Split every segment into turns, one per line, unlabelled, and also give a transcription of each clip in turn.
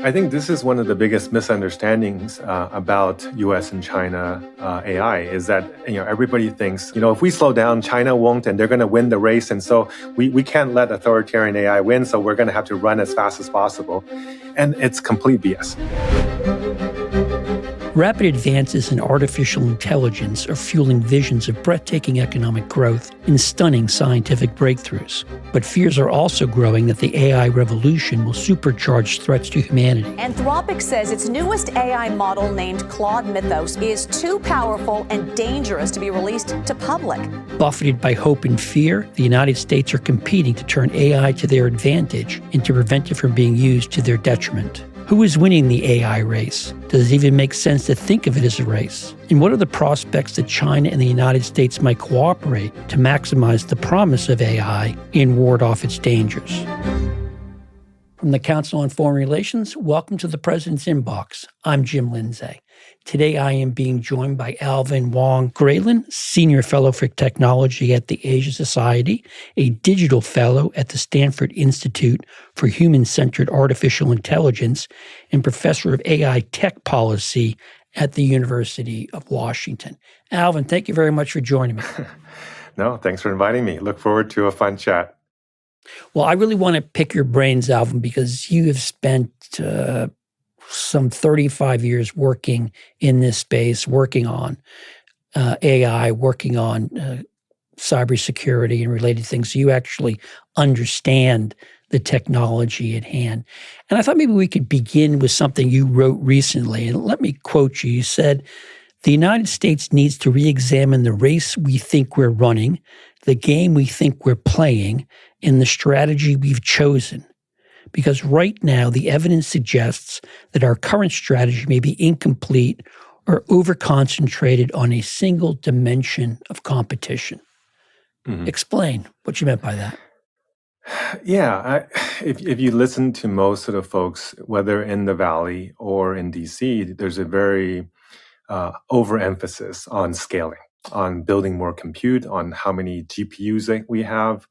I think this is one of the biggest misunderstandings about U.S. and China AI is that everybody thinks if we slow down, China won't, and they're going to win the race, and so we can't let authoritarian AI win, so we're going to have to run as fast as possible, and it's complete BS.
Rapid advances in artificial intelligence are fueling visions of breathtaking economic growth and stunning scientific breakthroughs. But fears are also growing that the AI revolution will supercharge threats to humanity.
Anthropic says its newest AI model, named Claude Mythos, is too powerful and dangerous to be released to public.
Buffeted by hope and fear, the United States are competing to turn AI to their advantage and to prevent it from being used to their detriment. Who is winning the AI race? Does it even make sense to think of it as a race? And what are the prospects that China and the United States might cooperate to maximize the promise of AI and ward off its dangers? From the Council on Foreign Relations, welcome to the President's Inbox. I'm Jim Lindsay. Today I am being joined by Alvin Wang Graylin, Senior Fellow for Technology at the Asia Society, a Digital Fellow at the Stanford Institute for Human-Centered Artificial Intelligence, and Professor of AI Tech Policy at the University of Washington. Alvin, thank you very much for joining me.
No, thanks for inviting me. Look forward to a fun chat.
Well, I really want to pick your brains, Alvin, because you have spent some 35 years working in this space, working on AI, working on cybersecurity and related things. So you actually understand the technology at hand. And I thought maybe we could begin with something you wrote recently. And let me quote you. You said, "The United States needs to re-examine the race we think we're running, the game we think we're playing, and the strategy we've chosen. Because right now, the evidence suggests that our current strategy may be incomplete or over-concentrated on a single dimension of competition." Mm-hmm. Explain what you meant by that.
Yeah, if you listen to most of the folks, whether in the Valley or in DC, there's a very overemphasis on scaling, on building more compute, on how many GPUs that we have,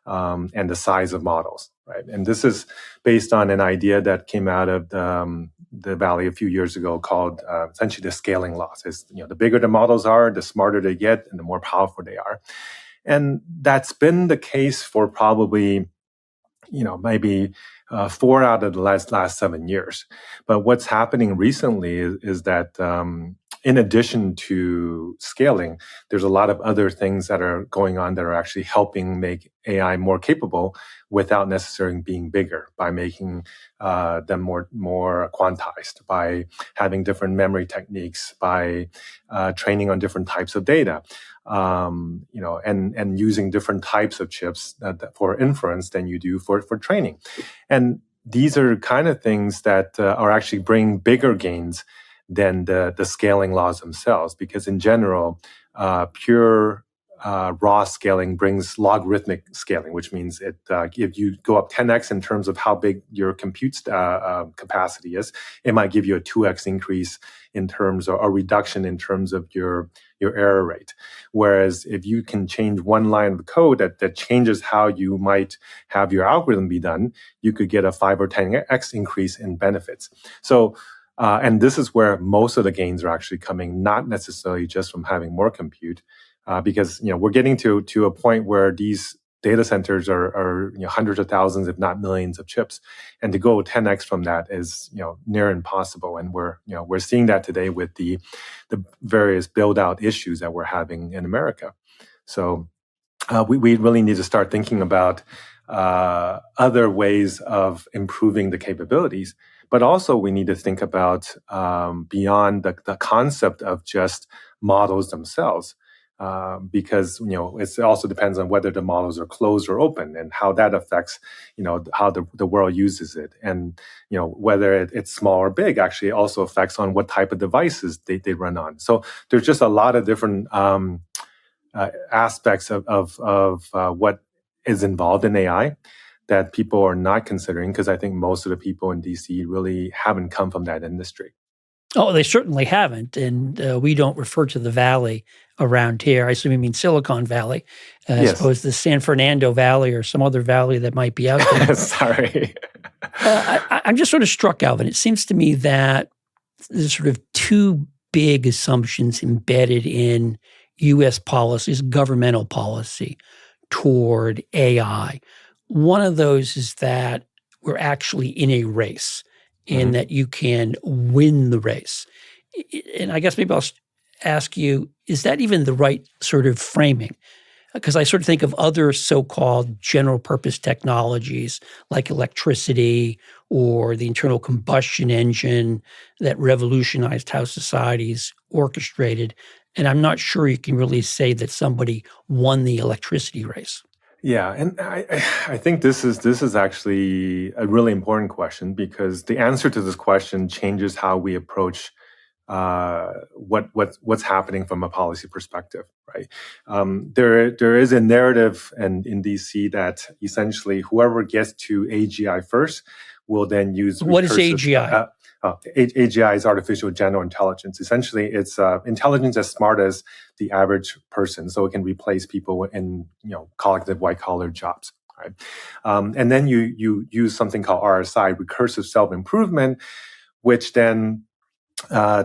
and the size of models, right? And this is based on an idea that came out of the Valley a few years ago called essentially the scaling laws. Is the bigger the models are, the smarter they get, and the more powerful they are. And that's been the case for probably, maybe 4 out of the last 7 years. But what's happening recently is that in addition to scaling, there's a lot of other things that are going on that are actually helping make AI more capable without necessarily being bigger, by making them more quantized, by having different memory techniques, by training on different types of data, and using different types of chips for inference than you do for training. And these are kind of things that are actually bringing bigger gains than the scaling laws themselves, because in general, pure raw scaling brings logarithmic scaling, which means if you go up 10x in terms of how big your compute capacity is, it might give you a 2x increase in terms of a reduction in terms of your error rate. Whereas if you can change one line of code that changes how you might have your algorithm be done, you could get a 5 or 10x increase in benefits. So and this is where most of the gains are actually coming, not necessarily just from having more compute, because we're getting to a point where these data centers are hundreds of thousands, if not millions, of chips, and to go 10x from that is near impossible. And we're seeing that today with the various build out issues that we're having in America. So we really need to start thinking about other ways of improving the capabilities. But also we need to think about beyond the concept of just models themselves, because it also depends on whether the models are closed or open, and how that affects how the world uses it, and whether it's small or big actually also affects on what type of devices they run on. So there's just a lot of different aspects of what is involved in AI that people are not considering, because I think most of the people in DC really haven't come from that industry.
Oh, they certainly haven't. And we don't refer to the valley around here. I assume you mean Silicon Valley, as
Yes.
opposed to the San Fernando Valley or some other valley that might be out there.
Sorry.
I'm just sort of struck, Alvin. It seems to me that there's sort of two big assumptions embedded in U.S. policies, governmental policy toward AI. One of those is that we're actually in a race and that you can win the race. And I guess maybe I'll ask you, is that even the right sort of framing? Because I sort of think of other so-called general purpose technologies like electricity or the internal combustion engine that revolutionized how societies orchestrated. And I'm not sure you can really say that somebody won the electricity race.
Yeah, and I think this is actually a really important question, because the answer to this question changes how we approach what's happening from a policy perspective, right? There is a narrative in DC that essentially whoever gets to AGI first will then use
What is AGI?
AGI is artificial general intelligence. Essentially, it's intelligence as smart as the average person, so it can replace people in cognitive white collar jobs. Right? And then you use something called RSI, recursive self improvement, which then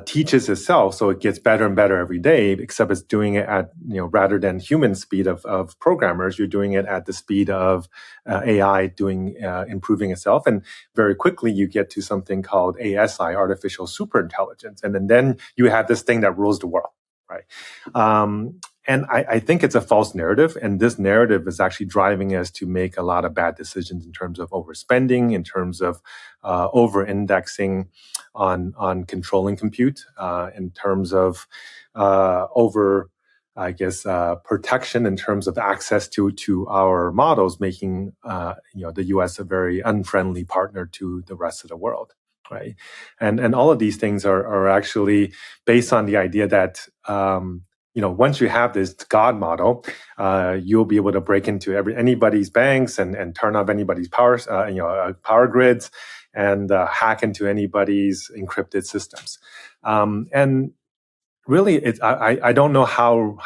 teaches itself, so it gets better and better every day, except it's doing it at, rather than human speed of programmers, you're doing it at the speed of AI improving itself. And very quickly you get to something called ASI, artificial superintelligence. And then you have this thing that rules the world, right? And I think it's a false narrative. And this narrative is actually driving us to make a lot of bad decisions in terms of overspending, in terms of over-indexing on controlling compute, in terms of protection in terms of access to our models, making the U.S. a very unfriendly partner to the rest of the world. Right. And all of these things are actually based on the idea that once you have this God model, you'll be able to break into anybody's banks and turn off anybody's power grids and hack into anybody's encrypted systems. And really, I don't know how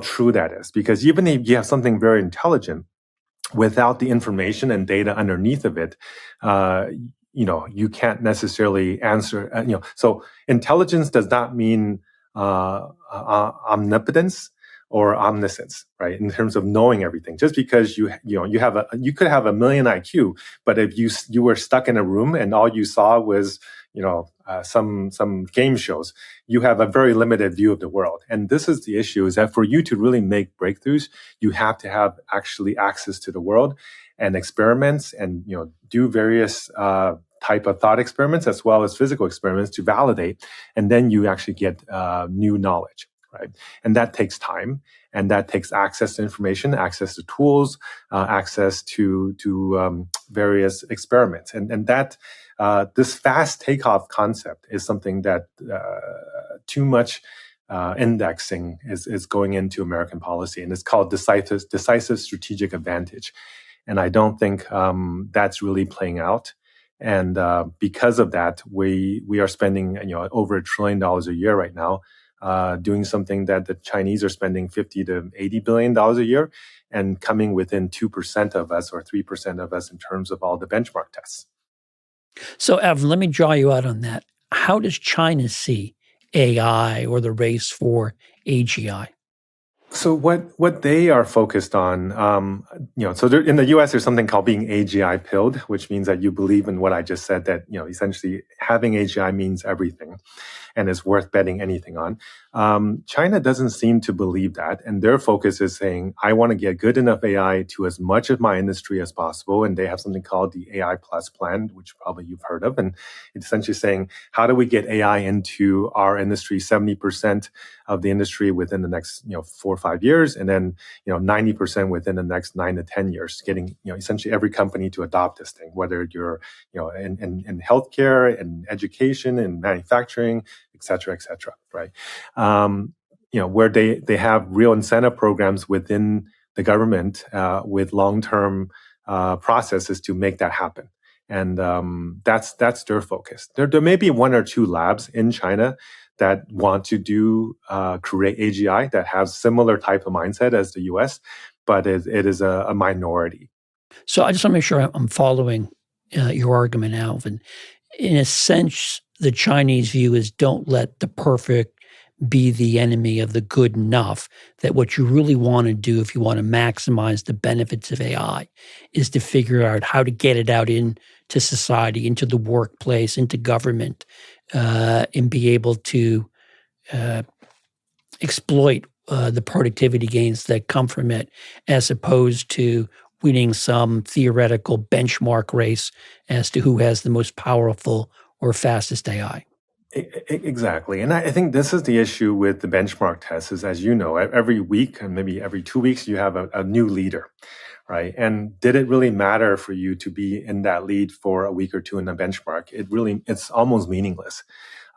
true that is, because even if you have something very intelligent, without the information and data underneath of it, you can't necessarily answer. So intelligence does not mean omnipotence or omniscience, right? In terms of knowing everything, just because you could have a million IQ, but if you were stuck in a room and all you saw was some game shows, you have a very limited view of the world. And this is the issue: is that for you to really make breakthroughs, you have to have actually access to the world and experiments, and do various type of thought experiments as well as physical experiments to validate, and then you actually get new knowledge, right? And that takes time, and that takes access to information, access to tools, access to various experiments, and that this fast takeoff concept is something that too much indexing is going into American policy, and it's called decisive strategic advantage, and I don't think that's really playing out. And because of that, we are spending over $1 trillion a year right now, doing something that the Chinese are spending $50 to $80 billion a year, and coming within 2% of us or 3% of us in terms of all the benchmark tests.
So, Alvin, let me draw you out on that. How does China see AI or the race for AGI?
So what they are focused on, so in the U.S. there's something called being AGI pilled, which means that you believe in what I just said, that essentially having AGI means everything, and is worth betting anything on. China doesn't seem to believe that, and their focus is saying, I want to get good enough AI to as much of my industry as possible, and they have something called the AI Plus plan, which probably you've heard of, and it's essentially saying, how do we get AI into our industry, 70% of the industry within the next 4 or 5 years, and then 90% within the next 9 to 10 years, getting essentially every company to adopt this thing, whether you're in healthcare, in education, in manufacturing, et cetera, right? Where they have real incentive programs within the government with long-term processes to make that happen. And that's their focus. There may be one or two labs in China that want to create AGI that have similar type of mindset as the US, but it is a minority.
So I just want to make sure I'm following your argument, Alvin. In a sense, the Chinese view is don't let the perfect be the enemy of the good enough, that what you really want to do if you want to maximize the benefits of AI is to figure out how to get it out into society, into the workplace, into government, and be able to exploit the productivity gains that come from it, as opposed to winning some theoretical benchmark race as to who has the most powerful or fastest AI.
Exactly. And I think this is the issue with the benchmark tests is, as you know, every week and maybe every 2 weeks, you have a new leader, right? And did it really matter for you to be in that lead for a week or two in a benchmark? It's almost meaningless,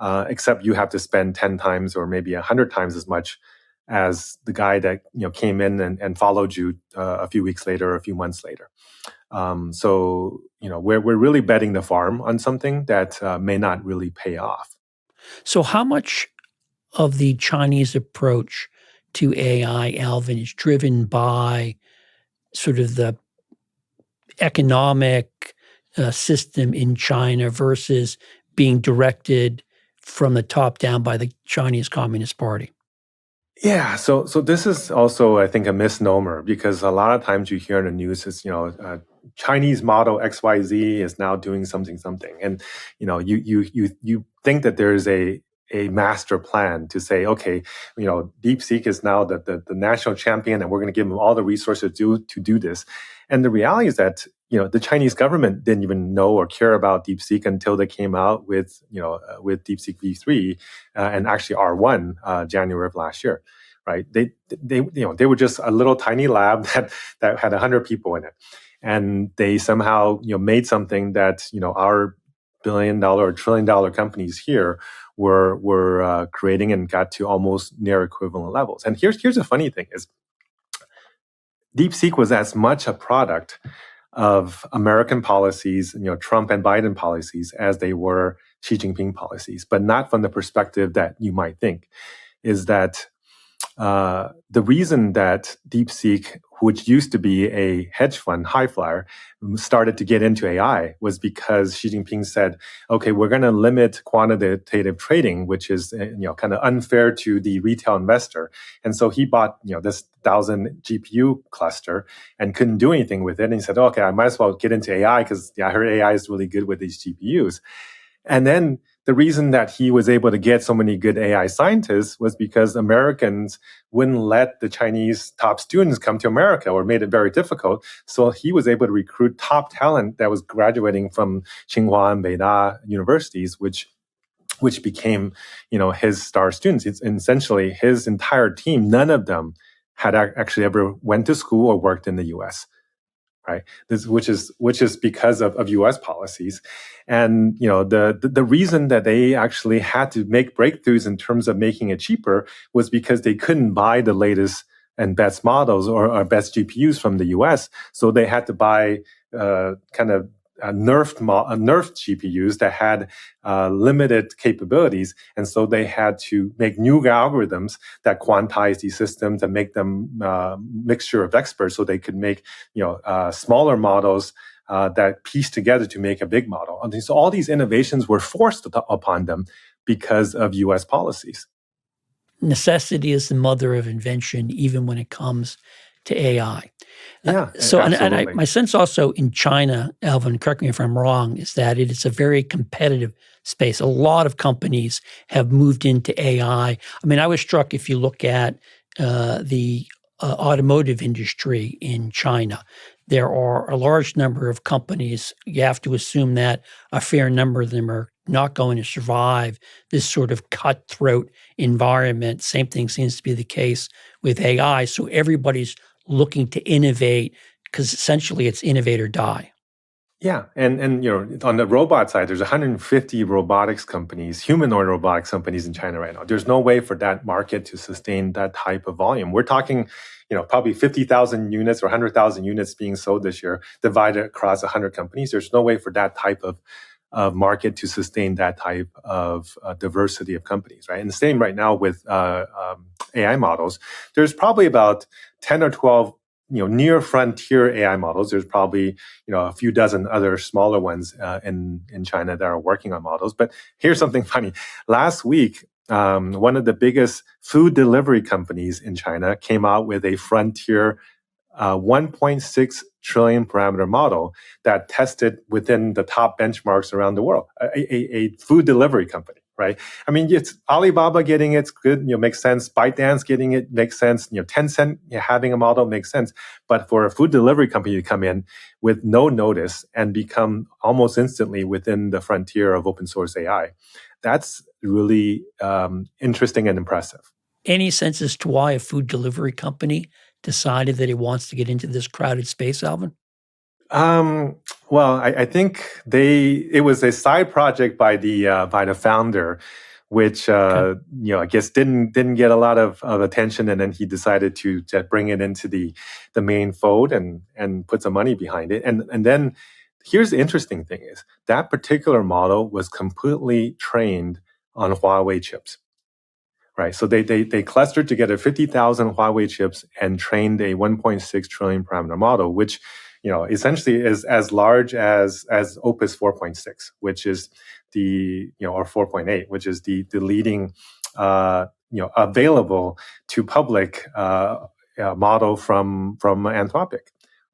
except you have to spend 10 times or maybe 100 times as much as the guy that came in and followed you a few weeks later or a few months later. So we're really betting the farm on something that may not really pay off.
So how much of the Chinese approach to AI, Alvin, is driven by sort of the economic system in China versus being directed from the top down by the Chinese Communist Party?
Yeah, so this is also, I think, a misnomer, because a lot of times you hear in the news is, Chinese model XYZ is now doing something, and you think that there is a master plan to say, okay, DeepSeek is now the national champion, and we're going to give them all the resources to do this. And the reality is that the Chinese government didn't even know or care about DeepSeek until they came out with DeepSeek V3 and actually R1 January of last year, right? They were just a little tiny lab that had 100 people in it, and they somehow made something that our billion-dollar or trillion-dollar companies here were creating and got to almost near equivalent levels. And here's the funny thing is, DeepSeek was as much a product of American policies, Trump and Biden policies, as they were Xi Jinping policies, but not from the perspective that you might think. Is that the reason that DeepSeek, which used to be a hedge fund high flyer, started to get into AI was because Xi Jinping said, okay, we're going to limit quantitative trading, which is kind of unfair to the retail investor. And so he bought this 1,000 GPU cluster and couldn't do anything with it. And he said, okay, I might as well get into AI because I heard AI is really good with these GPUs. And then the reason that he was able to get so many good AI scientists was because Americans wouldn't let the Chinese top students come to America, or made it very difficult. So he was able to recruit top talent that was graduating from Tsinghua and Beida universities, which became, his star students. It's essentially his entire team. None of them had actually ever went to school or worked in the U.S. Right, which is because of U.S. policies, and the reason that they actually had to make breakthroughs in terms of making it cheaper was because they couldn't buy the latest and best models or best GPUs from the U.S. So they had to buy nerfed GPUs that had limited capabilities, and so they had to make new algorithms that quantize these systems and make them mixture of experts, so they could make smaller models that piece together to make a big model. And so all these innovations were forced upon them because of U.S. policies.
Necessity is the mother of invention, even when it comes to AI.
Yeah.
So, and my sense also in China, Alvin, correct me if I'm wrong, is that it is a very competitive space. A lot of companies have moved into AI. I mean, I was struck if you look at the automotive industry in China. There are a large number of companies. You have to assume that a fair number of them are not going to survive this sort of cutthroat environment. Same thing seems to be the case with AI. So everybody's looking to innovate because essentially it's innovate or die.
Yeah, and on the robot side, there's 150 robotics companies, humanoid robotics companies in China right now. There's no way for that market to sustain that type of volume. We're talking, probably 50,000 units or 100,000 units being sold this year, divided across 100 companies. There's no way for that type of market to sustain that type of diversity of companies, right? And the same right now with AI models. There's probably about 10 or 12 near frontier AI models. There's probably a few dozen other smaller ones in China that are working on models. But here's something funny. Last week, one of the biggest food delivery companies in China came out with a frontier 1.6 trillion parameter model that tested within the top benchmarks around the world. A food delivery company. Right. I mean, it's Alibaba getting it's good, makes sense. ByteDance getting it makes sense. Tencent having a model makes sense. But for a food delivery company to come in with no notice and become almost instantly within the frontier of open source AI, that's really interesting and impressive.
Any sense as to why a food delivery company decided that it wants to get into this crowded space, Alvin?
Well, I think it was a side project by the founder, which I guess didn't get a lot of attention, and then he decided to bring it into the main fold and put some money behind it. And then here's the interesting thing is that particular model was completely trained on Huawei chips. Right. So they clustered together 50,000 Huawei chips and trained a 1.6 trillion parameter model, which essentially is as large as Opus 4.6, which is or 4.8, which is the leading, available to public model from Anthropic,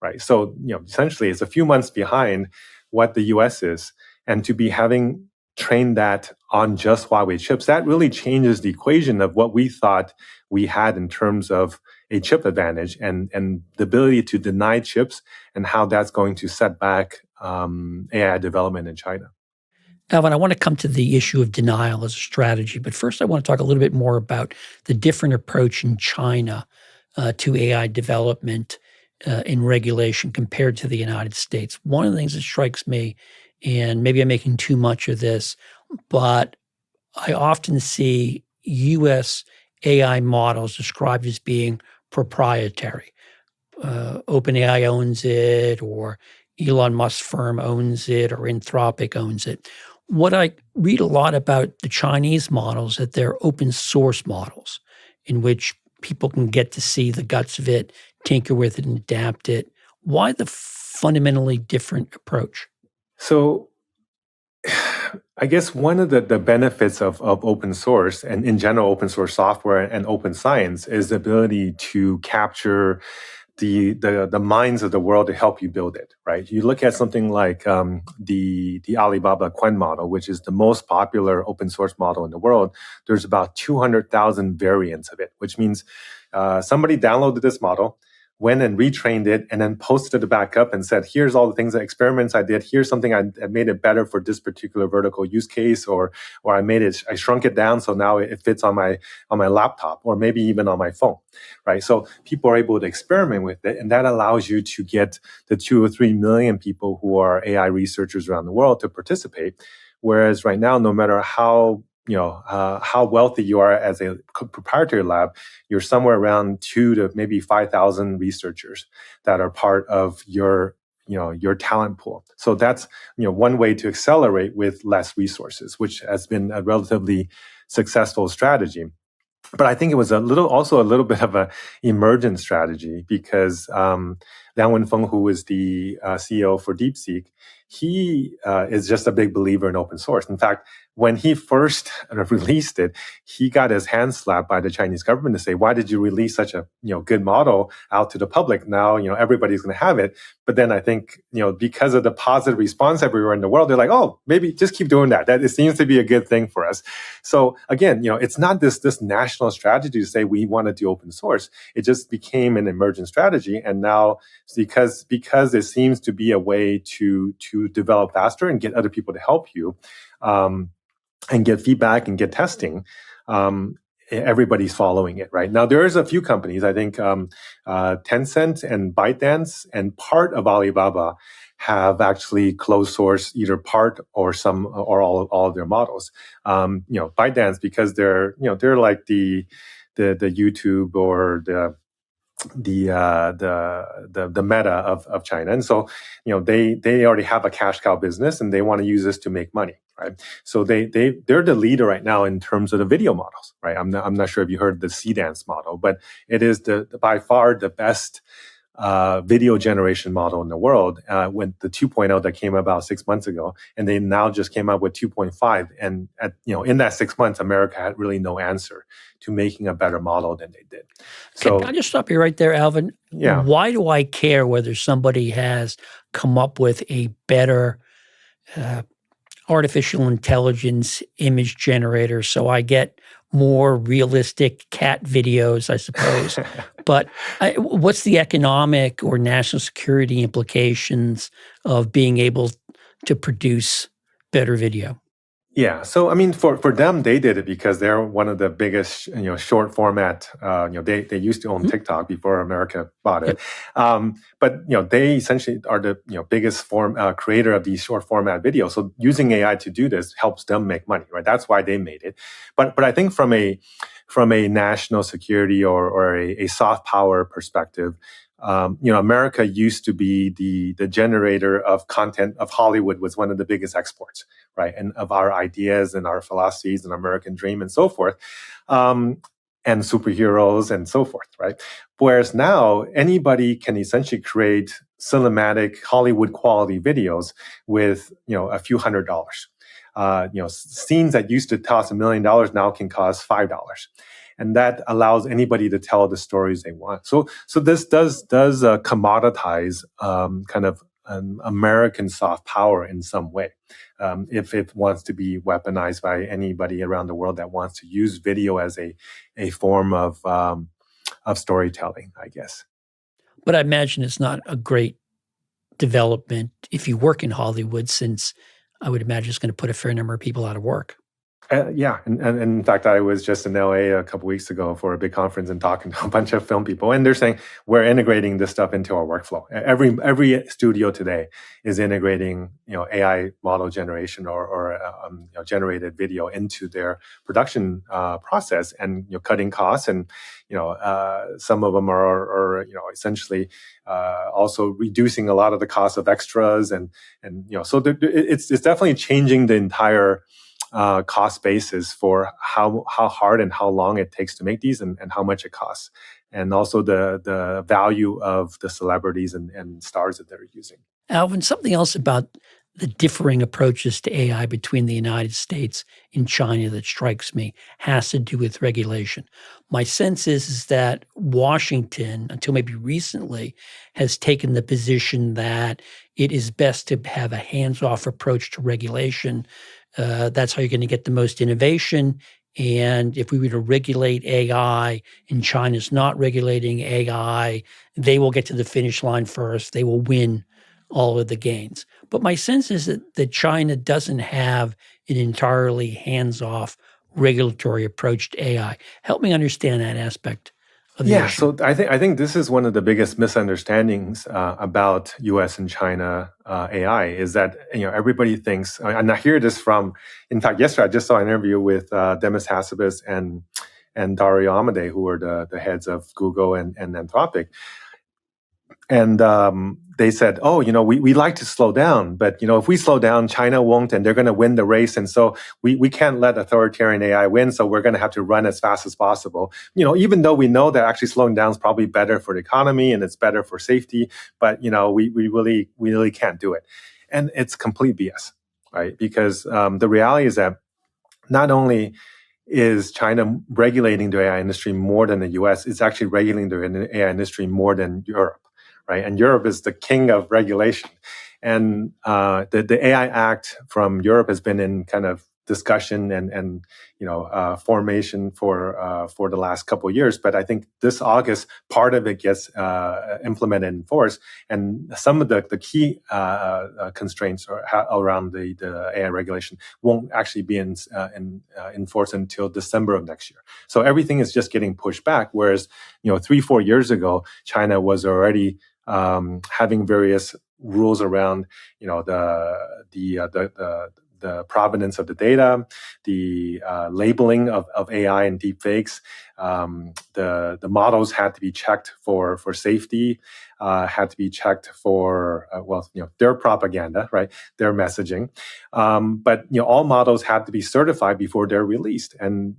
right? So, essentially it's a few months behind what the US is, and to be having trained that on just Huawei chips, that really changes the equation of what we thought we had in terms of a chip advantage and the ability to deny chips and how that's going to set back AI development in China.
Alvin, I want to come to the issue of denial as a strategy, but first I want to talk a little bit more about the different approach in China to AI development in regulation compared to the United States. One of the things that strikes me, and maybe I'm making too much of this, but I often see U.S. AI models described as being proprietary. OpenAI owns it, or Elon Musk's firm owns it, or Anthropic owns it. What I read a lot about the Chinese models, that they're open source models in which people can get to see the guts of it, tinker with it, and adapt it. Why the fundamentally different approach?
So I guess one of the benefits of open source, and in general open source software and open science, is the ability to capture the minds of the world to help you build it, right? You look at something like the Alibaba Quen model, which is the most popular open source model in the world. There's about 200,000 variants of it, which means somebody downloaded this model, went and retrained it, and then posted it back up and said, here's all the things, the experiments I did. Here's something I made it better for this particular vertical use case, or I shrunk it down so now it fits on my laptop, or maybe even on my phone, right? So people are able to experiment with it, and that allows you to get the 2 or 3 million people who are AI researchers around the world to participate. Whereas right now, no matter how wealthy you are as a proprietary lab, you're somewhere around 2 to maybe 5,000 researchers that are part of your talent pool. So that's, one way to accelerate with less resources, which has been a relatively successful strategy. But I think it was also a little bit of an emergent strategy, because Liang Wenfeng, who is the CEO for DeepSeek, he is just a big believer in open source. In fact, when he first released it, he got his hand slapped by the Chinese government to say, "Why did you release such a good model out to the public? Now everybody's going to have it." But then I think because of the positive response everywhere in the world, they're like, "Oh, maybe just keep doing that. That it seems to be a good thing for us." So again, it's not this national strategy to say we want to do open source. It just became an emergent strategy, and now because it seems to be a way to develop faster and get other people to help you. And get feedback and get testing, everybody's following it, right? Now, there's a few companies, I think Tencent and ByteDance and part of Alibaba have actually closed source either part or some or all of their models. ByteDance, because they're like the YouTube or the meta of China, and so they already have a cash cow business, and they want to use this to make money, right? So they're the leader right now in terms of the video models, right? I'm not sure if you heard the CDance model, but it is by far the best video generation model in the world, with the 2.0 that came about 6 months ago, and they now just came out with 2.5. And in that 6 months, America had really no answer to making a better model than they did. So
can I just stop you right there, Alvin?
Yeah.
Why do I care whether somebody has come up with a better artificial intelligence image generator so I get more realistic cat videos, I suppose? But what's the economic or national security implications of being able to produce better video?
Yeah. So, I mean, for them, they did it because they're one of the biggest, short format. They used to own TikTok before America bought it. But they essentially are the biggest creator of these short format videos. So using AI to do this helps them make money, right? That's why they made it. But I think from a national security or a soft power perspective, America used to be the generator of content of Hollywood, was one of the biggest exports, right? And of our ideas and our philosophies and American dream and so forth, and superheroes and so forth, right? Whereas now anybody can essentially create cinematic Hollywood quality videos with, a few $100s. Scenes that used to cost $1 million now can cost $5. And that allows anybody to tell the stories they want. So this does commoditize kind of an American soft power in some way, if it wants to be weaponized by anybody around the world that wants to use video as a form of storytelling, I guess.
But I imagine it's not a great development if you work in Hollywood, since I would imagine it's going to put a fair number of people out of work.
Yeah, and in fact, I was just in LA a couple weeks ago for a big conference and talking to a bunch of film people, and they're saying we're integrating this stuff into our workflow. Every studio today is integrating AI model generation or generated video into their production process, and cutting costs, and some of them are essentially also reducing a lot of the cost of extras, and so it's definitely changing the entire cost basis for how hard and how long it takes to make these, and how much it costs, and also the value of the celebrities and stars that they're using.
Alvin, something else about the differing approaches to AI between the United States and China that strikes me has to do with regulation. My sense is that Washington, until maybe recently, has taken the position that it is best to have a hands-off approach to regulation. That's how you're going to get the most innovation. And if we were to regulate AI and China's not regulating AI, they will get to the finish line first. They will win all of the gains. But my sense is that China doesn't have an entirely hands-off regulatory approach to AI. Help me understand that aspect of the issue.
So I think this is one of the biggest misunderstandings about U.S. and China AI, is that everybody thinks, and I hear this from, in fact, yesterday I just saw an interview with Demis Hassabis and Dario Amodei, who are the heads of Google and Anthropic. And they said, we like to slow down, but if we slow down, China won't, and they're going to win the race, and so we can't let authoritarian AI win. So we're going to have to run as fast as possible. Even though we know that actually slowing down is probably better for the economy and it's better for safety, but we really can't do it, and it's complete BS, right? Because the reality is that not only is China regulating the AI industry more than the U.S., it's actually regulating the AI industry more than Europe. Right? And Europe is the king of regulation. And the AI Act from Europe has been in kind of discussion and formation for the last couple of years. But I think this August, part of it gets implemented and enforced. And some of the key constraints around the AI regulation won't actually be enforced until December of next year. So everything is just getting pushed back. Whereas 3-4 years ago, China was already having various rules around, the provenance of the data, the labeling of AI and deepfakes. The models had to be checked for safety, had to be checked for their propaganda, right? Their messaging. But all models had to be certified before they're released. And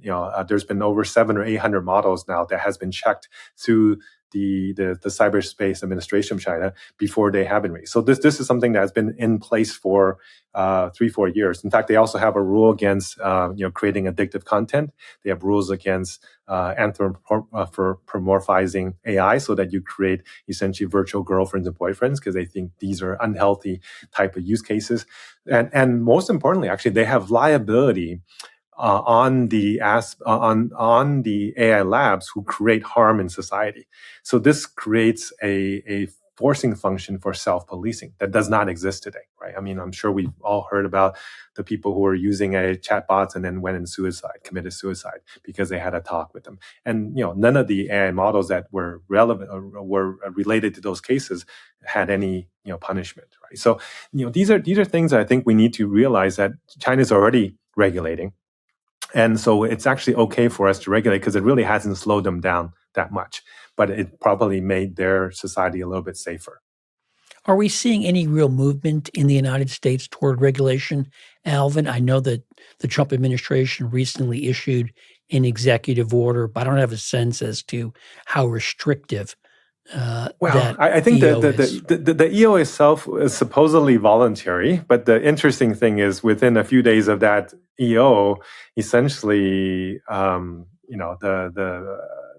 there's been over 700 or 800 models now that has been checked through the Cyberspace Administration of China before they have been released. So this is something that has been in place for 3-4 years. In fact, they also have a rule against creating addictive content. They have rules against anthropomorphizing AI, so that you create essentially virtual girlfriends and boyfriends, because they think these are unhealthy type of use cases. And most importantly, actually, they have liability on the AI labs who create harm in society. So this creates a forcing function for self-policing that does not exist today, right? I mean, I'm sure we've all heard about the people who are using a chatbots and then went in committed suicide because they had a talk with them. And none of the AI models that were relevant or were related to those cases had any punishment, right? So these are things that I think we need to realize that China is already regulating. And so it's actually okay for us to regulate because it really hasn't slowed them down that much, but it probably made their society a little bit safer.
Are we seeing any real movement in the United States toward regulation, Alvin? I know that the Trump administration recently issued an executive order, but I don't have a sense as to how restrictive
I think the EO itself is supposedly voluntary, but the interesting thing is within a few days of that EO, essentially,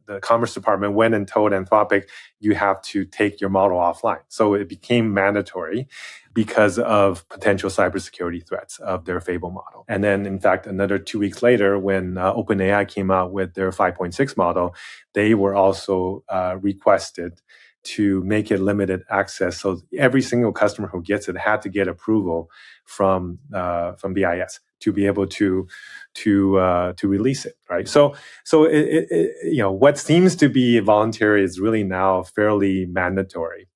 the Commerce Department went and told Anthropic, you have to take your model offline. So it became mandatory because of potential cybersecurity threats of their Fable model. And then, in fact, another 2 weeks later, when OpenAI came out with their 5.6 model, they were also requested to make it limited access. So every single customer who gets it had to get approval from BIS to be able to release it, right? So what seems to be voluntary is really now fairly mandatory.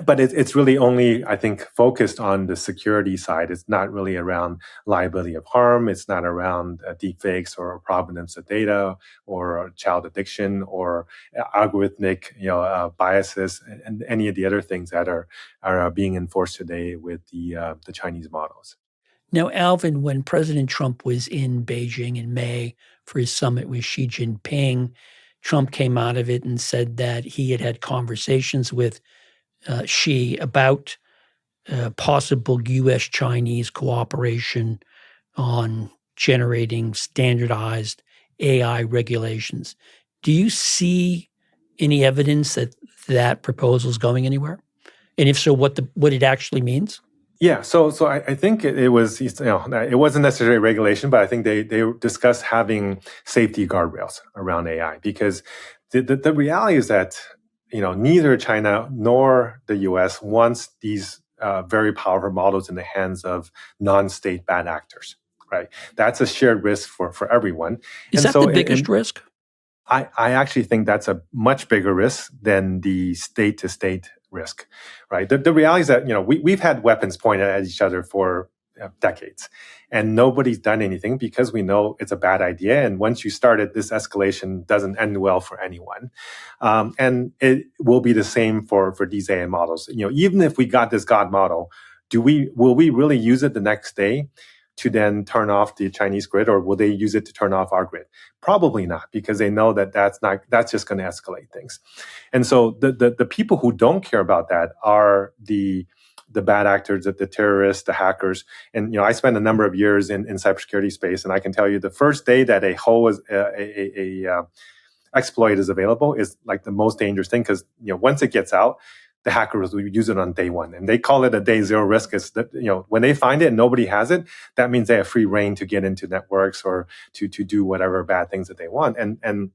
But it's really only, I think, focused on the security side. It's not really around liability of harm. It's not around deepfakes or provenance of data or child addiction or algorithmic biases and any of the other things that are being enforced today with the Chinese models.
Now, Alvin, when President Trump was in Beijing in May for his summit with Xi Jinping, Trump came out of it and said that he had conversations with Xi about possible U.S.-Chinese cooperation on generating standardized AI regulations. Do you see any evidence that proposal is going anywhere? And if so, what it actually means?
Yeah, so I think it was, it wasn't necessarily regulation, but I think they discussed having safety guardrails around AI, because the reality is that neither China nor the U.S. wants these very powerful models in the hands of non-state bad actors, right? That's a shared risk for everyone.
Is that the biggest risk?
I actually think that's a much bigger risk than the state-to-state risk, right? The reality is that we've had weapons pointed at each other for decades, and nobody's done anything because we know it's a bad idea. And once you start it, this escalation doesn't end well for anyone. And it will be the same for these AI models. Even if we got this God model, will we really use it the next day to then turn off the Chinese grid, or will they use it to turn off our grid? Probably not, because they know that that's just going to escalate things. And so the people who don't care about that are the bad actors, the terrorists, the hackers. And I spent a number of years in cybersecurity space, and I can tell you the first day that a hole is a exploit is available is like the most dangerous thing, because once it gets out, the hackers will use it on day one, and they call it a day zero risk. Is that when they find it and nobody has it, that means they have free reign to get into networks or to do whatever bad things that they want, and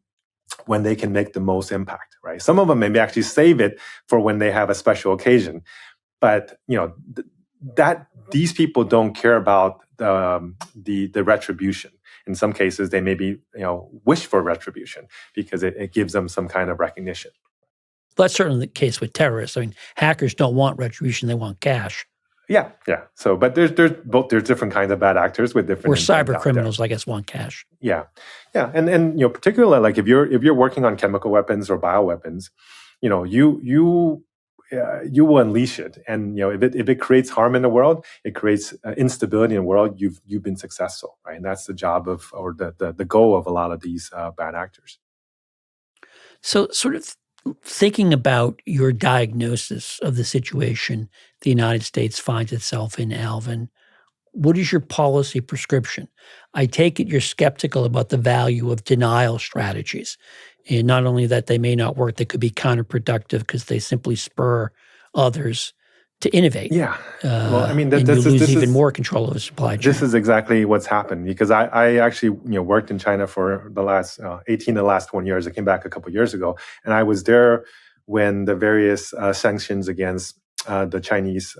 when they can make the most impact, right? Some of them maybe actually save it for when they have a special occasion, but that these people don't care about the retribution. In some cases, they maybe wish for retribution because it gives them some kind of recognition.
That's certainly the case with terrorists. I mean, hackers don't want retribution; they want cash.
Yeah. So, but there's different kinds of bad actors with different.
Or cyber criminals, I guess, want cash.
Yeah, and particularly like if you're working on chemical weapons or bioweapons, you will unleash it, and if it creates harm in the world, it creates instability in the world. You've been successful, right? And that's the job of, or the goal of a lot of these bad actors.
So, sort of thinking about your diagnosis of the situation the United States finds itself in, Alvin, what is your policy prescription? I take it you're skeptical about the value of denial strategies. And not only that they may not work, they could be counterproductive because they simply spur others to innovate.
Yeah. Well, I mean,
and you lose even more control of the supply chain.
This is exactly what's happened, because I actually worked in China for the last 20 years. I came back a couple of years ago, and I was there when the various sanctions against the Chinese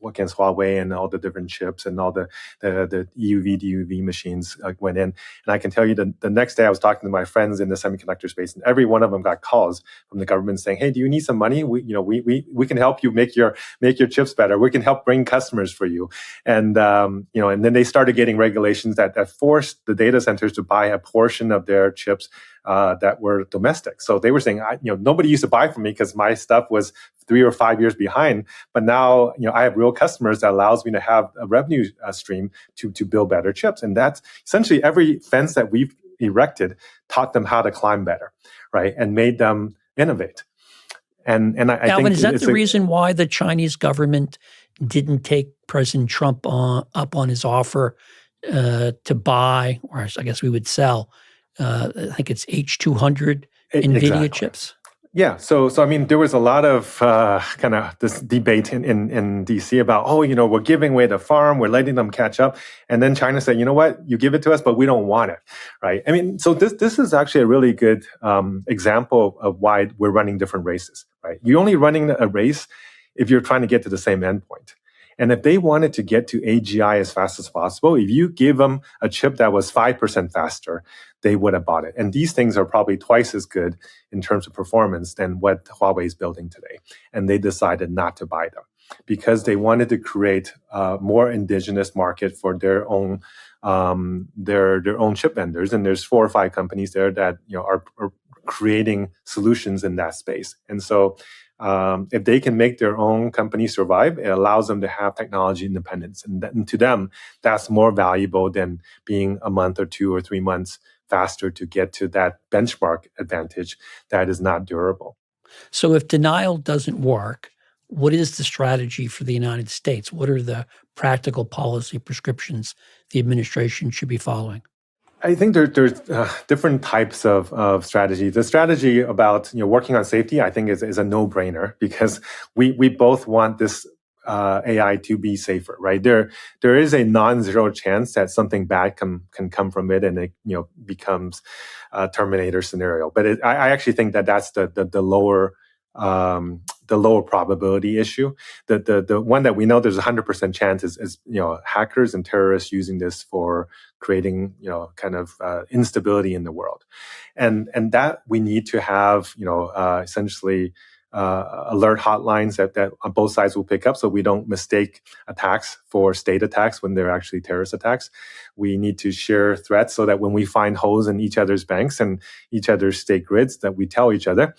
against Huawei and all the different chips and all the EUV, DUV machines went in. And I can tell you the next day I was talking to my friends in the semiconductor space, and every one of them got calls from the government saying, "Hey, do you need some money? We can help you make your chips better. We can help bring customers for you." And and then they started getting regulations that forced the data centers to buy a portion of their chips that were domestic. So they were saying, nobody used to buy from me because my stuff was 3 or 5 years behind. But now, I have real customers that allows me to have a revenue stream to build better chips. And that's essentially every fence that we've erected taught them how to climb better, right? And made them innovate. And I
Alvin,
think
is that the reason why the Chinese government didn't take President Trump up on his offer to buy, or I guess we would sell, I think it's H200 NVIDIA chips?
Yeah. So I mean, there was a lot of kind of this debate in DC about, we're giving away the farm, we're letting them catch up. And then China said, you know what, you give it to us, but we don't want it, right? I mean, so this is actually a really good example of why we're running different races, right? You're only running a race if you're trying to get to the same endpoint. And if they wanted to get to AGI as fast as possible, if you give them a chip that was 5% faster, they would have bought it. And these things are probably twice as good in terms of performance than what Huawei is building today. And they decided not to buy them because they wanted to create a more indigenous market for their own their own chip vendors. And there's 4 or 5 companies there that are creating solutions in that space. And so if they can make their own company survive, it allows them to have technology independence. And to them, that's more valuable than being a month or 2 or 3 months faster to get to that benchmark advantage that is not durable.
So if denial doesn't work, what is the strategy for the United States? What are the practical policy prescriptions the administration should be following?
I think there's different types of strategy. The strategy about working on safety, I think, is a no-brainer because we both want this AI to be safer, right? There is a non-zero chance that something bad can come from it, and it becomes a Terminator scenario. But I actually think that's the lower probability issue. The one that we know there's 100% chance is hackers and terrorists using this for creating kind of instability in the world, and that we need to have essentially alert hotlines that on both sides will pick up, so we don't mistake attacks for state attacks when they're actually terrorist attacks. We need to share threats so that when we find holes in each other's banks and each other's state grids, that we tell each other.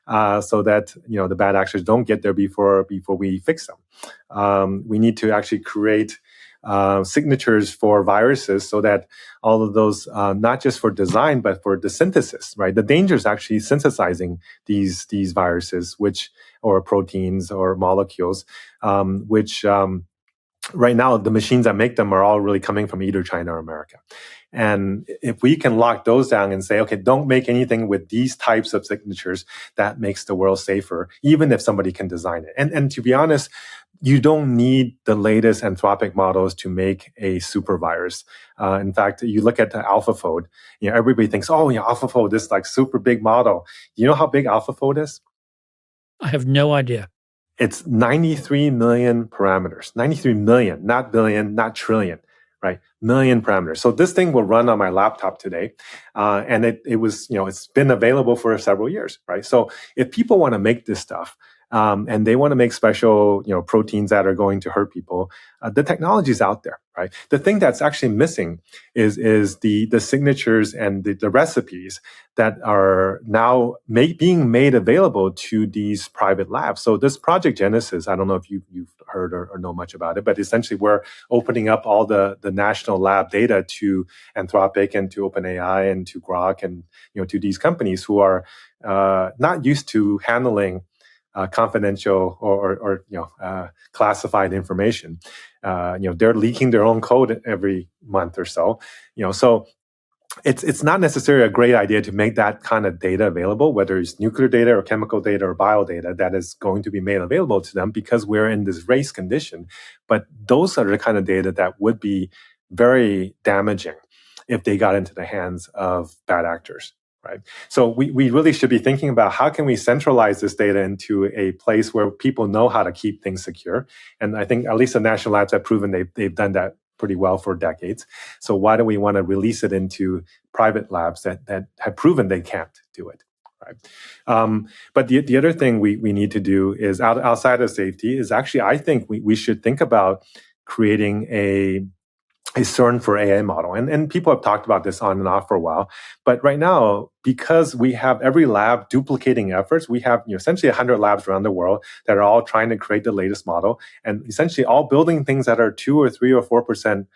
So that the bad actors don't get there before we fix them. We need to actually create signatures for viruses so that all of those, not just for design but for the synthesis, right? The danger is actually synthesizing these viruses, or proteins or molecules, which right now the machines that make them are all really coming from either China or America. And if we can lock those down and say, okay, don't make anything with these types of signatures, that makes the world safer, even if somebody can design it. And to be honest, you don't need the latest Anthropic models to make a super virus. In fact, you look at the AlphaFold, everybody thinks, AlphaFold, this like super big model. You know how big AlphaFold is?
I have no idea.
It's 93 million parameters. 93 million, not billion, not trillion. right? Million parameters. So this thing will run on my laptop today. And it was, it's been available for several years, right? So if people want to make this stuff, and they want to make special, proteins that are going to hurt people, the technology is out there, right? The thing that's actually missing is the signatures and the recipes that are now being made available to these private labs. So this Project Genesis, I don't know if you've heard or know much about it, but essentially we're opening up all the national lab data to Anthropic and to OpenAI and to Grok and to these companies who are not used to handling confidential or classified information. They're leaking their own code every month or so. So it's not necessarily a great idea to make that kind of data available, whether it's nuclear data or chemical data or bio data that is going to be made available to them because we're in this race condition. But those are the kind of data that would be very damaging if they got into the hands of bad actors. Right. So we really should be thinking about how can we centralize this data into a place where people know how to keep things secure. And I think at least the national labs have proven they've done that pretty well for decades. So why do we want to release it into private labs that have proven they can't do it? Right. But the other thing we need to do is outside of safety is actually, I think we should think about creating a CERN for AI model. And people have talked about this on and off for a while. But right now, because we have every lab duplicating efforts, we have essentially 100 labs around the world that are all trying to create the latest model and essentially all building things that are 2 or 3 or 4%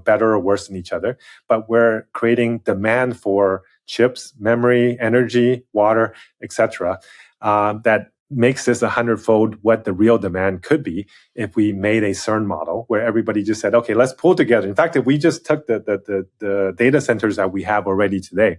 better or worse than each other. But we're creating demand for chips, memory, energy, water, etc. That makes this 100-fold what the real demand could be if we made a CERN model where everybody just said, okay, let's pull together. In fact, if we just took the data centers that we have already today,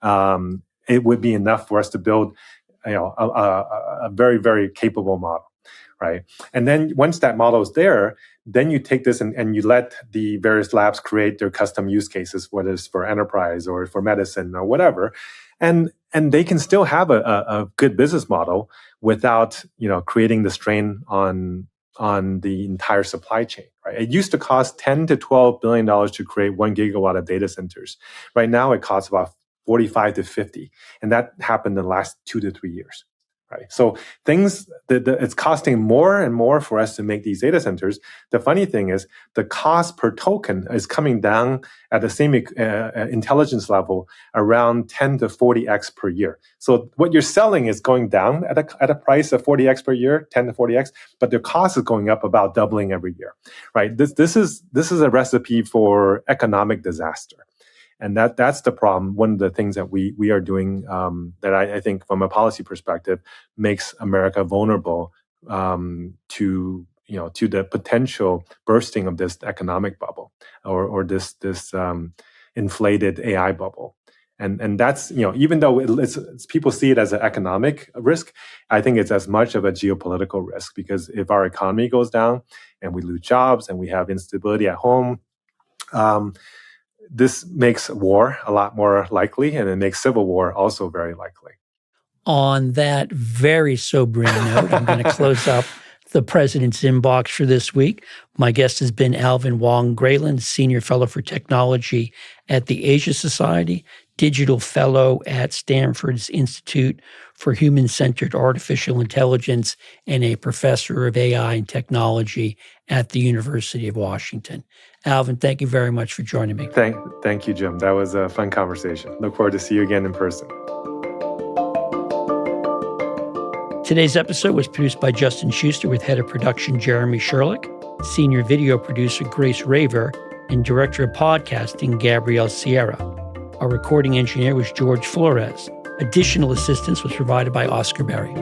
it would be enough for us to build a very, very capable model, right? And then once that model is there, then you take this and you let the various labs create their custom use cases, whether it's for enterprise or for medicine or whatever. And they can still have a good business model without, creating the strain on the entire supply chain, right? It used to cost $10 to $12 billion to create 1 gigawatt of data centers. Right now, it costs about 45 to 50. And that happened in the last 2 to 3 years. Right. So it's costing more and more for us to make these data centers. The funny thing is the cost per token is coming down at the same intelligence level around 10 to 40x per year. So what you're selling is going down at a price of 40x per year, 10 to 40x, but the cost is going up about doubling every year. Right. This is a recipe for economic disaster. And that's the problem. One of the things that we are doing that I think from a policy perspective makes America vulnerable to the potential bursting of this economic bubble or this inflated AI bubble. And that's, even though it's people see it as an economic risk, I think it's as much of a geopolitical risk because if our economy goes down and we lose jobs and we have instability at home, this makes war a lot more likely, and it makes civil war also very likely.
On that very sobering note, I'm going to close up the President's Inbox for this week. My guest has been Alvin Wang Graylin, Senior Fellow for Technology at the Asia Society, Digital Fellow at Stanford's Institute for Human-Centered Artificial Intelligence, and a Professor of AI and Technology at the University of Washington. Alvin, thank you very much for joining me.
Thank you, Jim. That was a fun conversation. Look forward to see you again in person.
Today's episode was produced by Justin Schuster with head of production Jeremy Sherlick, senior video producer Grace Raver, and director of podcasting Gabrielle Sierra. Our recording engineer was George Flores. Additional assistance was provided by Oscar Berry.